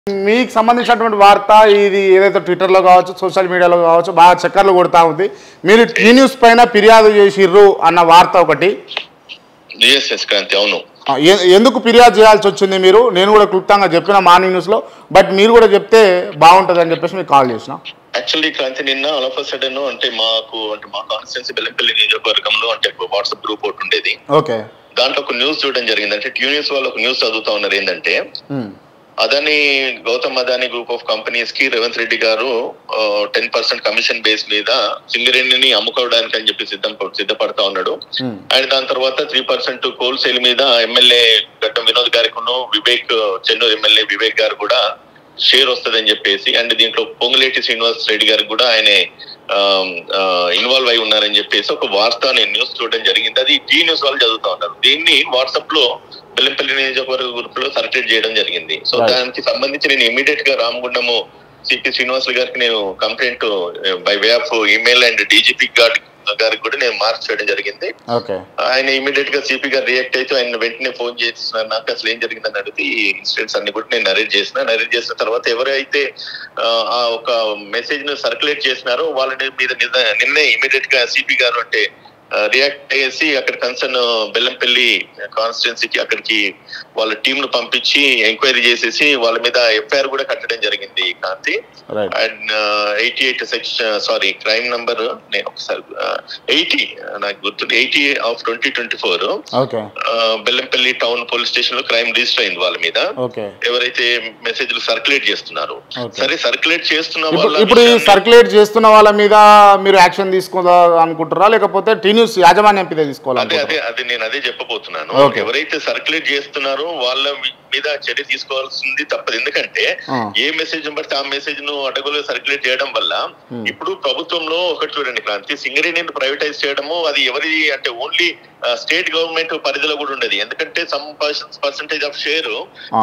మీకు సంబంధించినటువంటి వార్త ఇది ఏదైతే ట్విట్టర్లో కావచ్చు సోషల్ మీడియాలో కావచ్చు బాగా చక్కర్లు కొడతా ఉంది. మీరు టీ న్యూస్ పైన ఫిర్యాదు చేసిర్రు అన్న వార్త ఒకటి. అవును, ఎందుకు ఫిర్యాదు చేయాల్సి వచ్చింది మీరు? నేను కూడా క్లుప్తంగా చెప్పిన మార్నింగ్ న్యూస్లో, బట్ మీరు కూడా చెప్తే బాగుంటుంది అని చెప్పేసి మీకు కాల్ చేసిన. యాక్చువల్లీ క్రాంతి నిన్న ఆల్ ఆఫ్ సడన్ అంటే మా కాన్స్టిట్యున్సీ బెల్లంపల్లి నియోజకవర్గంలో అంటే వాట్సాప్ గ్రూప్ ఒకటి ఉండేది. ఓకే, దాంట్లో ఒక న్యూస్ చూడడం జరిగింది. అంటే టీ న్యూస్ వాళ్ళు ఒక న్యూస్ చదువుతా ఉన్నారు. ఏంటంటే Gautam Adani group of companies కి రేవంత్ రెడ్డి గారు 10% కమిషన్ బేస్ మీద సింగరేణిని అమ్ముకోవడానికి అని చెప్పి సిద్ధపడతా ఉన్నాడు. అండ్ దాని తర్వాత 3% కోల్ సేల్ మీద ఎమ్మెల్యే గడ్డం వినోద్ గారికి వివేక్ చెన్నూరు ఎమ్మెల్యే వివేక్ గారు కూడా షేర్ వస్తుందని చెప్పేసి, అండ్ దీంట్లో పొంగులేటి శ్రీనివాస్ రెడ్డి గారికి కూడా ఆయన ఇన్వాల్వ్ అయి ఉన్నారని చెప్పేసి ఒక వార్త నేను న్యూస్ చూడడం జరిగింది. అది టీ న్యూస్ వాళ్ళు చదువుతా ఉన్నారు. దీన్ని వాట్సాప్ లో బెల్లంపల్లి నియోజకవర్గ గ్రూప్ లో సర్క్యులేట్ చేయడం జరిగింది. సో దానికి సంబంధించి నేను ఇమీడియట్ గా రామగుండము సిపి శ్రీనివాసులు గారికి నేను complaint by way of email and DGP గారికి కూడా నేను మార్క్ చేయడం జరిగింది. ఆయన ఇమీడియట్ గా సిపి గారు రియాక్ట్ అయితే ఆయన వెంటనే ఫోన్ చేస్తున్నారు. నాకు అసలు ఏం జరిగిందని అడిగితే ఈ ఇన్సిడెంట్స్ అన్ని కూడా నేను నరేట్ చేసిన తర్వాత ఎవరైతే ఆ ఒక మెసేజ్ ను సర్క్యులేట్ చేసినారో వాళ్ళ మీద నిన్నే ఇమీడియట్ గా సిపి గారు అంటే రియాక్ట్ చేసి అక్కడ కన్సర్న్ బెల్లంపల్లి కాన్స్టిట్యున్సీకి అక్కడికి వాళ్ళ టీమ్ ను పంపించి ఎంక్వైరీ చేసేసి వాళ్ళ మీద ఎఫ్ఐఆర్ కూడా కట్టడం జరిగింది. కాంతి అండ్ 88 సెక్షన్ క్రైమ్ నంబర్ నేను ఒకసారి 80 నాకు గుర్తుంది 80 of 2024 Bellampalli town police station లో క్రైమ్ రిజిస్టర్ అయింది వాళ్ళ మీద, ఎవరైతే మెసేజ్లు సర్క్యులేట్ చేస్తున్నారు. సరే, సర్క్యులేట్ చేస్తున్న ఇప్పుడు సర్క్యులేట్ చేస్తున్న వాళ్ళ మీద మీరు యాక్షన్ తీసుకోవాలి అనుకుంటారా, లేకపోతే టీ న్యూస్ యాజమాన్యం మీద తీసుకోవాలి? అదే నేను అదే చెప్పబోతున్నాను. ఎవరైతే సర్క్యులేట్ చేస్తున్నారో వాళ్ళ మీద చర్య తీసుకోవాల్సింది తప్పదు. ఎందుకంటే ఏ మెసేజ్ బట్టి ఆ మెసేజ్ ను అడ్డగోలుగా సర్క్యులేట్ చేయడం వల్ల ఇప్పుడు ప్రభుత్వంలో ఒకటి చూడండి క్రాంతి, సింగరేణిని ప్రైవేటైజ్ చేయడము అది ఎవరి అంటే ఓన్లీ స్టేట్ గవర్నమెంట్ పరిధిలో కూడా ఉండదు. ఎందుకంటే some percentage of share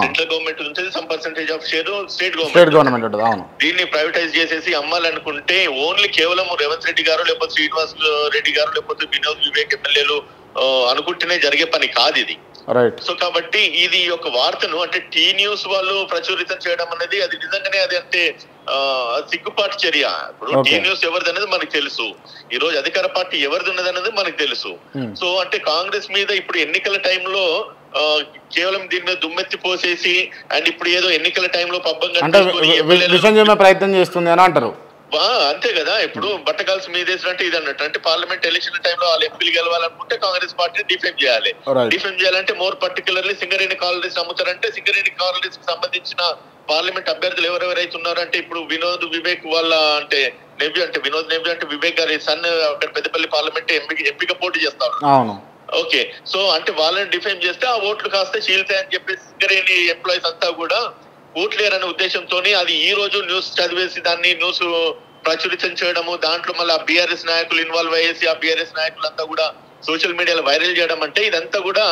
central government ఉంటుంది, some percentage of share state government. దీన్ని ప్రైవేటైజ్ చేసేసి అమ్మాలనుకుంటే ఓన్లీ కేవలం రేవంత్ రెడ్డి గారు లేకపోతే శ్రీనివాస్ రెడ్డి గారు లేకపోతే వినోద్ వివేక్ ఎమ్మెల్యేలు అనుకుంటేనే జరిగే పని కాదు ఇది. సో కాబట్టి ఇది ఒక వార్తను అంటే టీ న్యూస్ వాళ్ళు ప్రచురితం చేయడం అనేది అది నిజంగానే అది అంటే సిగ్గుపాటు చర్య. ఇప్పుడు టీ న్యూస్ ఎవరిది అనేది మనకు తెలుసు, ఈ రోజు అధికార పార్టీ ఎవరిది ఉన్నది అనేది మనకు తెలుసు. సో అంటే కాంగ్రెస్ మీద ఇప్పుడు ఎన్నికల టైంలో కేవలం దీని మీద దుమ్మెత్తి పోసేసి అండ్ ఇప్పుడు ఏదో ఎన్నికల టైంలో పబ్బం ప్రయత్నం చేస్తుంది అని అంటారు. అంతే కదా, ఇప్పుడు బట్టకాల్సి మీదేసినట్టు ఇది అన్నట్టు. అంటే పార్లమెంట్ ఎలక్షన్ టైంలో వాళ్ళు ఎంపీలు గెలవాలనుకుంటే కాంగ్రెస్ పార్టీని డిఫెమ్ చేయాలి. డిఫెమ్ చేయాలంటే మోర్ పర్టికులర్లీ సింగరేణి కాలనీస్ అమ్ముతారంటే సింగరేణి కాలనీస్ కి సంబంధించిన పార్లమెంట్ అభ్యర్థులు ఎవరెవరైతే ఉన్నారో అంటే ఇప్పుడు వినోద్ వివేక్ వాళ్ళ అంటే నెవ్యూ అంటే వినోద్ నెవ్యూ అంటే వివేక్ గారి సన్ అక్కడ పెద్దపల్లి పార్లమెంట్ ఎంపీగా పోటీ చేస్తారు. ఓకే, సో అంటే వాళ్ళని డిఫెమ్ చేస్తే ఆ ఓట్లు కాస్త చీల్తాయని చెప్పేసి సింగరేణి ఎంప్లాయీస్ అంతా కూడా ఓట్లేరనే ఉద్దేశంతో అది ఈ రోజు న్యూస్ చదివేసి దాన్ని న్యూస్ ప్రచురితం చేయడము, దాంట్లో మళ్ళీ ఆ బీఆర్ఎస్ నాయకులు ఇన్వాల్వ్ అయ్యేసి ఆ బీఆర్ఎస్ నాయకులంతా కూడా సోషల్ మీడియాలో వైరల్ చేయడం అంటే ఇదంతా కూడా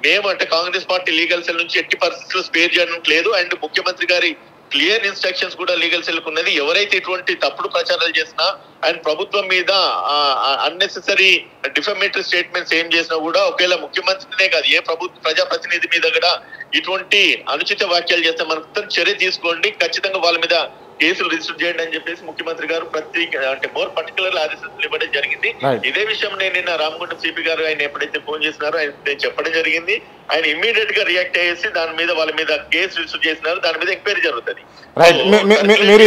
మేము అంటే కాంగ్రెస్ పార్టీ లీగల్ సెల్ నుంచి ఎట్టి పరిస్థితుల్లో స్పేర్ చేయడం లేదు. అండ్ ముఖ్యమంత్రి గారి క్లియర్ ఇన్స్ట్రక్షన్స్ కూడా లీగల్ సెల్ కు ఉన్నది. ఎవరైతే ఇటువంటి తప్పుడు ప్రచారాలు చేసినా అండ్ ప్రభుత్వం మీద అన్నెసెసరీ డిఫమేటరీ స్టేట్మెంట్స్ ఏం చేసినా కూడా ఒకవేళ ముఖ్యమంత్రినే కాదు ఏ ప్రజాప్రతినిధి మీద కూడా ఇటువంటి అనుచిత వ్యాఖ్యలు చేస్తే మనకు చర్య తీసుకోండి, ఖచ్చితంగా వాళ్ళ మీద కేసులు రిజిస్టర్ చేయండి అని చెప్పేసి ముఖ్యమంత్రి గారు అంటే మోర్ పర్టికులర్ ఆదేశాలు ఇవ్వడం జరిగింది. ఇదే విషయం నేను నిన్న రామగుండం సిపి గారు ఆయన ఎప్పుడైతే ఫోన్ చేసినారో ఆయన చెప్పడం జరిగింది. ఆయన ఇమ్మీడియట్ గా రియాక్ట్ అయ్యేసి దాని మీద వాళ్ళ మీద కేసు రిజిస్టర్ చేసినారు, దాని మీద ఎంక్వైరీ జరుగుతుంది. మీరు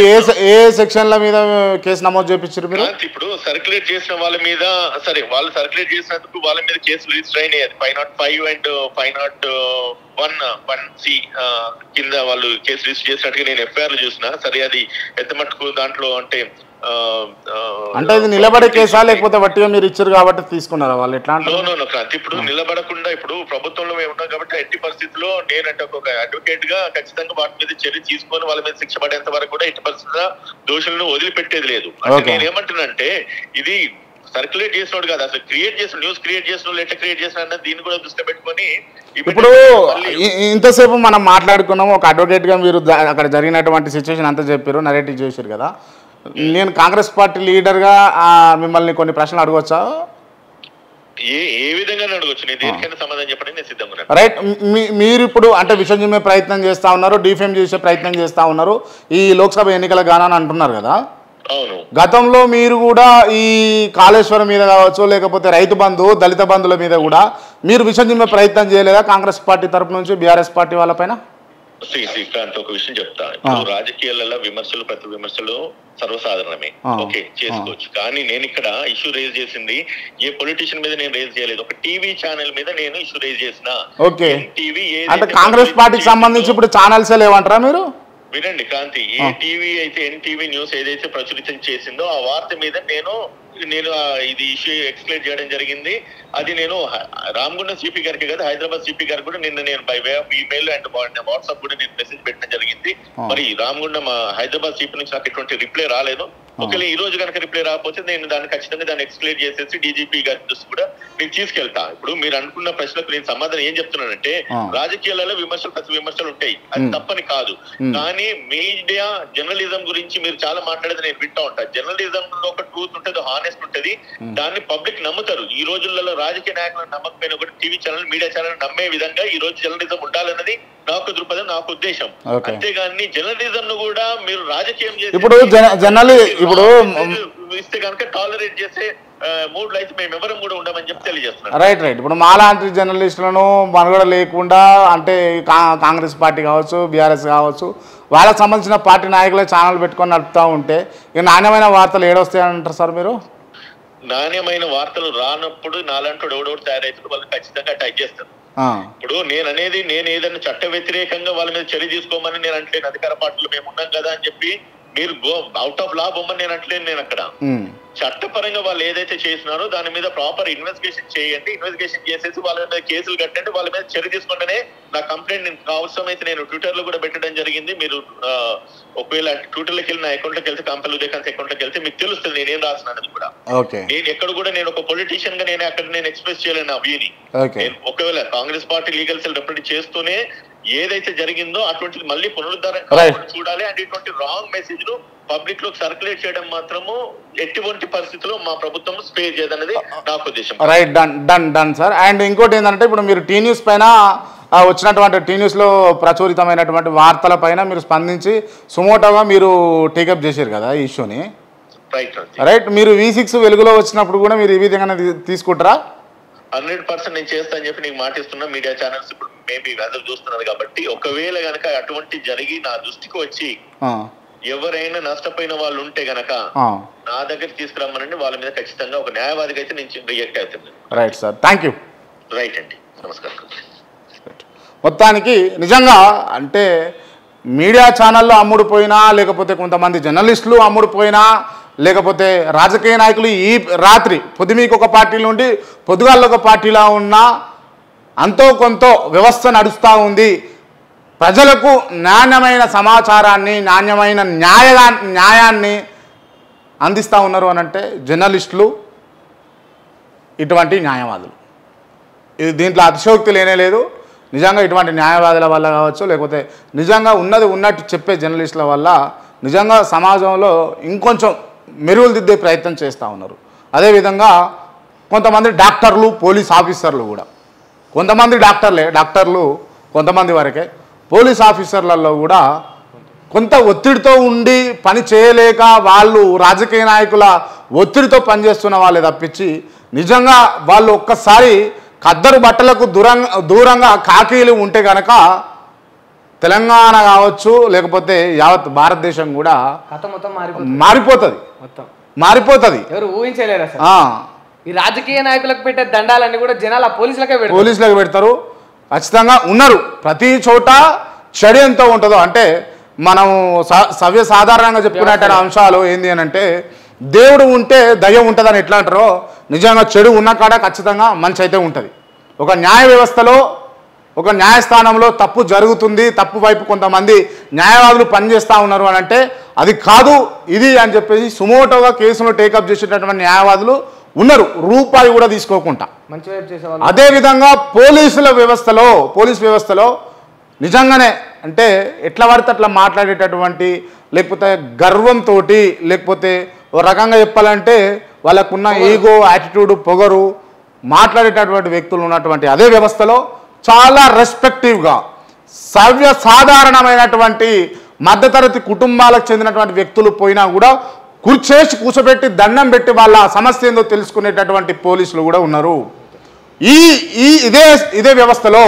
ఏ సెక్షన్ల మీద కేసు నమోదు చేయించారు? ఇప్పుడు సర్క్యులేట్ చేసిన వాళ్ళ మీద వాళ్ళు సర్క్యులేట్ చేసినందుకు వాళ్ళ మీద కేసులు రిజిస్టర్ అయినాయి. 505 అండ్ 501(1)(c) కింద వాళ్ళు కేసు రిజిస్టర్ చేసినట్టుగా నేను ఎఫ్ఐఆర్ చూసిన. సరే, అది ఎంత మట్టుకు దాంట్లో అంటే ఇది నిలబడే కేసా లేకపోతే వట్టిగా మీరు ఇచ్చారు కాబట్టి తీసుకున్నారా వాళ్ళు? ఎట్లా క్రాంతి, ఇప్పుడు నిలబడకుండా ఇప్పుడు ప్రభుత్వంలో మేము ఉన్నాం కాబట్టి ఎట్టి పరిస్థితుల్లో నేనంటే ఒక అడ్వకేట్ గా ఖచ్చితంగా వాటి మీద చర్య తీసుకొని వాళ్ళ మీద శిక్ష పడేంత వరకు కూడా ఎట్టి పరిస్థితుల్లో దోషులను వదిలిపెట్టేది లేదు. అంటే నేను ఏమంటున్నానంటే ఇది సర్క్యులేట్ చేసినోడు కాదు, అసలు క్రియేట్ చేసిన న్యూస్ క్రియేట్ చేసిన వాళ్ళు ఎట్లా క్రియేట్ చేసిన అన్నది దీన్ని కూడా దృష్టి పెట్టుకొని ఇప్పుడు ఇంతసేపు మనం మాట్లాడుకున్నాము. ఒక అడ్వకేట్ గా మీరు అక్కడ జరిగినటువంటి సిచ్యువేషన్ అంతా చెప్పారు, నరేటివ్ చేశారు కదా. నేను కాంగ్రెస్ పార్టీ లీడర్గా మిమ్మల్ని కొన్ని ప్రశ్నలు అడగవచ్చా? ఏ విధంగా అడగొచ్చు, నేను దేనికైనా సమాధానం చెప్పండి, నేను సిద్ధంగా ఉన్నాను. రైట్. మీరు ఇప్పుడు అంటే విషయం చెప్పే ప్రయత్నం చేస్తూ ఉన్నారు, డిఫేమ్ చేసే ప్రయత్నం చేస్తూ ఉన్నారు ఈ లోక్సభ ఎన్నికల గానని అంటున్నారు కదా. అవును. గతంలో మీరు కూడా ఈ కాళేశ్వరం మీద కావచ్చు, లేకపోతే రైతు బంధు, దళిత బంధుల మీద కూడా మీరు విషయం చెప్పే ప్రయత్నం చేయలేదా కాంగ్రెస్ పార్టీ తరపు నుంచి బీఆర్ఎస్ పార్టీ వాళ్ళపైన? శ్రీకాంత్, ఒక విషయం చెప్తా. ఇప్పుడు రాజకీయాలలో విమర్శలు, ప్రతి విమర్శలు సర్వసాధారణమే, ఓకే, చేసుకోవచ్చు. కానీ నేను ఇక్కడ ఇష్యూ రేజ్ చేసింది ఏ పొలిటీషియన్ మీద నేను రేజ్ చేయలేదు, ఒక టీవీ ఛానల్ మీద నేను ఇష్యూ రేజ్ చేసిన. ఓకే, అంటే కాంగ్రెస్ పార్టీకి సంబంధించి ఇప్పుడు ఛానల్స్ లేవంటారా మీరు? వినండి క్రాంతి, ఏ టీవీ అయితే ఎన్టీవీ న్యూస్ ఏదైతే ప్రచురితం చేసిందో ఆ వార్త మీద నేను ఇది ఇష్యూ ఎక్స్ప్లెయిన్ చేయడం జరిగింది. అది నేను రామగుండం సిపి గారికి కదా, హైదరాబాద్ సిపి గారికి కూడా నేను by way of email and WhatsApp కూడా నేను మెసేజ్ పెట్టడం జరిగింది. మరి రామగుండం హైదరాబాద్ సిపి నుంచి నాకు ఎటువంటి రిప్లై రాలేదు. ఒకవేళ ఈ రోజు కనుక రిప్లై రాకపోతే నేను దాన్ని ఖచ్చితంగా దాన్ని ఎక్స్ప్లెయిన్ చేసేసి డీజీపీ గారి దృష్టి కూడా నేను తీసుకెళ్తా. ఇప్పుడు మీరు అనుకున్న ప్రశ్నకు నేను సమాధానం ఏం చెప్తున్నానంటే, రాజకీయాలలో విమర్శలు, ప్రతి విమర్శలు ఉంటాయి, అది తప్పని కాదు. కానీ మీడియా జర్నలిజం గురించి మీరు చాలా మాట్లాడేది నేను వింటా ఉంటా. జర్నలిజం లో ఒక ట్రూత్ ఉంటుంది, హానెస్ట్ ఉంటుంది, దాన్ని పబ్లిక్ నమ్ముతారు. ఈ రోజులలో రాజకీయ నాయకులను నమ్మకపోయినా కూడా టీవీ ఛానల్, మీడియా ఛానల్ నమ్మే విధంగా ఈ రోజు జర్నలిజం ఉండాలన్నది నాకు దృక్పథం, నాకు ఉద్దేశం. అంతేగాని జర్నలిజం ను కూడా మీరు రాజకీయం చేసి ఇప్పుడు ఇస్తే కనుక టాలరేట్ చేసే మూడు లైఫ్ మేము ఎవరం కూడా ఉండమని చెప్పి తెలియజేస్తున్నాం. రైట్. ఇప్పుడు మాలాంటి జర్నలిస్టులను మనుగడ లేకుండా అంటే కాంగ్రెస్ పార్టీ కావచ్చు, బీఆర్ఎస్ కావచ్చు, వాళ్ళకి సంబంధించిన పార్టీ నాయకులే ఛానల్ పెట్టుకొని నడుపుతూ ఉంటే ఇక నాణ్యమైన వార్తలు ఏడొస్తాయంటారు సార్ మీరు? నాణ్యమైన వార్తలు రానప్పుడు నాలంటూ ఎవడోడు తయారైతే వాళ్ళు ఖచ్చితంగా అటాక్ చేస్తారు. ఇప్పుడు నేను ఏదైనా చట్ట వ్యతిరేకంగా వాళ్ళ మీద చర్య తీసుకోమని నేను అంటలేను. అధికార పార్టీలో మేము ఉన్నాం కదా అని చెప్పి మీరు అవుట్ ఆఫ్ లా బొమ్మని నేను అంటలేను. నేను అక్కడ చట్టపరంగా వాళ్ళు ఏదైతే చేసినారో దాని మీద ప్రాపర్ ఇన్వెస్టిగేషన్ చేయండి, ఇన్వెస్టిగేషన్ చేసేసి వాళ్ళ మీద కేసులు కట్టండి, వాళ్ళ మీద చర్య తీసుకుంటేనే నా కంప్లైంట్ నేను అవసరమైతే నేను ట్విట్టర్ లో కూడా పెట్టడం జరిగింది. మీరు ఒకవేళ ట్విట్టర్ లోకి వెళ్ళి నా అకౌంట్ లోకి వెళ్తే కంపెనీ ఉదయకాంత్ అకౌంట్ లోకి వెళ్తే మీకు తెలుస్తుంది నేనేం రాసినానది కూడా. నేను ఎక్కడ కూడా నేను ఒక పొలిటీషియన్ గా నేను అక్కడ నేను ఎక్స్ప్రెస్ చేయలేను నా వ్యూని. ఒకవేళ Congress party legal cell represent చేస్తూనే ఏదైతే జరిగిందో అటువంటిది మళ్ళీ పునరుద్ధరణ చూడాలి. అండ్ ఇటువంటి రాంగ్ మెసేజ్ ను పబ్లిక్ లో సర్క్యులేట్ చేయడం మాత్రము ఎటువంటి పరిస్థితుల్లో మా ప్రభుత్వం స్పేర్ చేయదన్నది నాకు ఉద్దేశం. Right, done sir. అండ్ ఇంకోటి ఏంటంటే ఇప్పుడు మీరు టీ న్యూస్ పైన వచ్చినటువంటి టీ న్యూస్లో ప్రచురితమైనటువంటి వార్తల పైన మీరు స్పందించి సుమోటోగా మీరు టేకప్ చేశారు కదా ఈ ఇష్యూని. రైట్. మీరు V6 వెలుగులో వచ్చినప్పుడు కూడా మీరు ఈ విధంగా తీసుకుంటారా? 100% నేను చేస్తా అని చెప్పి నీకు మాటిస్తున్నా. మీడియా ఛానల్స్ ఇప్పుడు మేబీ వెదర్ చూస్తున్నారు కాబట్టి ఒకవేళ గనక అటువంటి జరిగి నా దృష్టికి వచ్చి ఎవరైనా నష్టపోయిన వాళ్ళు ఉంటే గనక నా దగ్గర తీసుకురమ్మనండి, వాళ్ళ మీద ఖచ్చితంగా ఒక న్యాయవాదిగా అయితే నేను రియాక్ట్ అవుతుంది. Right sir, thank you. Right అండి, నమస్కారం. మొత్తానికి నిజంగా అంటే మీడియా ఛానల్లో అమ్ముడుపోయినా, లేకపోతే కొంతమంది జర్నలిస్టులు అమ్ముడుపోయినా, లేకపోతే రాజకీయ నాయకులు ఈ రాత్రి పొద్దుమీకి ఒక పార్టీ నుండి పొద్దుగాల్లో ఒక పార్టీలా ఉన్నా అంతో కొంత వ్యవస్థ నడుస్తూ ఉంది. ప్రజలకు నాణ్యమైన సమాచారాన్ని, నాణ్యమైన న్యాయాన్ని అందిస్తూ ఉన్నారు అని అంటే జర్నలిస్టులు, ఇటువంటి న్యాయవాదులు. ఇది దీంట్లో అతిశయోక్తి లేనేలేదు. నిజంగా ఇటువంటి న్యాయవాదుల వల్ల కావచ్చు, లేకపోతే నిజంగా ఉన్నది ఉన్నట్టు చెప్పే జర్నలిస్టుల వల్ల నిజంగా సమాజంలో ఇంకొంచెం మెరుగులు దిద్దే ప్రయత్నం చేస్తూ ఉన్నారు. అదేవిధంగా కొంతమంది డాక్టర్లు, పోలీస్ ఆఫీసర్లు కూడా, కొంతమంది డాక్టర్లు కొంతమంది వరకే, పోలీస్ ఆఫీసర్లలో కూడా కొంత ఒత్తిడితో ఉండి పని చేయలేక వాళ్ళు రాజకీయ నాయకుల ఒత్తిడితో పనిచేస్తున్న వాళ్ళే తప్పించి నిజంగా వాళ్ళు ఒక్కసారి ఖద్దరు బట్టలకు దూరంగా కాకీలు ఉంటే కనుక తెలంగాణ కావచ్చు, లేకపోతే యావత్ భారతదేశం కూడా మారిపోతుంది. ఎవరు ఊహించలేరు అసలు. ఈ రాజకీయ నాయకులకు పెట్టే దండాలన్నీ కూడా జనాల పోలీసులకే పెడతారు. ఖచ్చితంగా ఉన్నారు. ప్రతి చోట చెడు ఎంతో ఉంటుందో అంటే మనం సాధారణంగా చెప్పుకునేట అంశాలు ఏంది అని అంటే, దేవుడు ఉంటే దయ్యం ఉంటుందని ఎట్లా అంటారో నిజంగా చెడు ఉన్న కాడ ఖచ్చితంగా మంచి అయితే ఉంటుంది. ఒక న్యాయ వ్యవస్థలో, ఒక న్యాయస్థానంలో తప్పు జరుగుతుంది, తప్పు వైపు కొంతమంది న్యాయవాదులు పనిచేస్తూ ఉన్నారు అని అంటే అది కాదు ఇది అని చెప్పేసి సుమోటోగా కేసును టేకప్ చేసేటటువంటి న్యాయవాదులు ఉన్నారు, రూపాయి కూడా తీసుకోకుండా. అదేవిధంగా పోలీస్ వ్యవస్థలో నిజంగానే అంటే ఎట్లా పడితే అట్లా మాట్లాడేటటువంటి, లేకపోతే గర్వంతో, లేకపోతే ఓ రకంగా చెప్పాలంటే వాళ్ళకున్న ఈగో, యాటిట్యూడ్, పొగరు, మాట్లాడేటటువంటి వ్యక్తులు ఉన్నటువంటి అదే వ్యవస్థలో చాలా రెస్పెక్టివ్గా సాధారణమైనటువంటి మధ్యతరగతి కుటుంబాలకు చెందినటువంటి వ్యక్తులు పోయినా కూడా కూర్చేసి కూర్చోబెట్టి దండం పెట్టి వాళ్ళ సమస్య ఏందో తెలుసుకునేటటువంటి పోలీసులు కూడా ఉన్నారు. ఇదే వ్యవస్థలో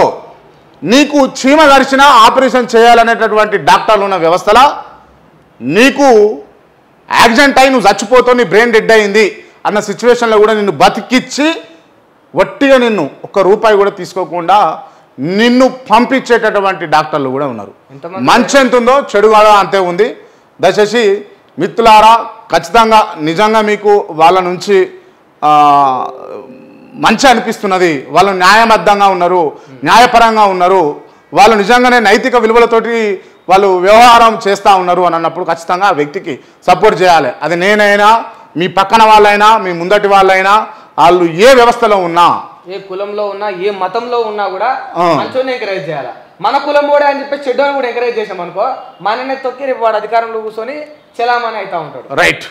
నీకు చీమ గరిచినా ఆపరేషన్ చేయాలనేటటువంటి డాక్టర్లు ఉన్న వ్యవస్థలో నీకు యాక్సిడెంట్ అయి నువ్వు చచ్చిపోతావు, నీ బ్రెయిన్ డెడ్ అయింది అన్న సిచ్యువేషన్లో కూడా నిన్ను బతికిచ్చి వట్టిగా నిన్ను ₹1 కూడా తీసుకోకుండా నిన్ను పంపించేటటువంటి డాక్టర్లు కూడా ఉన్నారు. మంచి ఎంత ఉందో చెడు కూడా అంతే ఉంది. దయచేసి మిత్రులారా, ఖచ్చితంగా నిజంగా మీకు వాళ్ళ నుంచి మంచి అనిపిస్తున్నది, వాళ్ళు న్యాయబద్ధంగా ఉన్నారు, న్యాయపరంగా ఉన్నారు, వాళ్ళు నిజంగానే నైతిక విలువలతోటి వాళ్ళు వ్యవహారం చేస్తూ ఉన్నారు అని అన్నప్పుడు ఖచ్చితంగా ఆ వ్యక్తికి సపోర్ట్ చేయాలి. అది నేనైనా, మీ పక్కన వాళ్ళైనా, మీ ముందటి వాళ్ళైనా, వాళ్ళు ఏ వ్యవస్థలో ఉన్నా, ఏ కులంలో ఉన్నా, ఏ మతంలో ఉన్నా కూడా మంచోని ఎంకరేజ్ చేయాలి. మన కులం కూడా అని చెప్పి చెడ్డోని కూడా ఎంకరేజ్ చేసాం అనుకో, మననే తొక్కి రేపు వాడు అధికారంలో కూర్చొని చలామణి అవుతా ఉంటాడు. రైట్.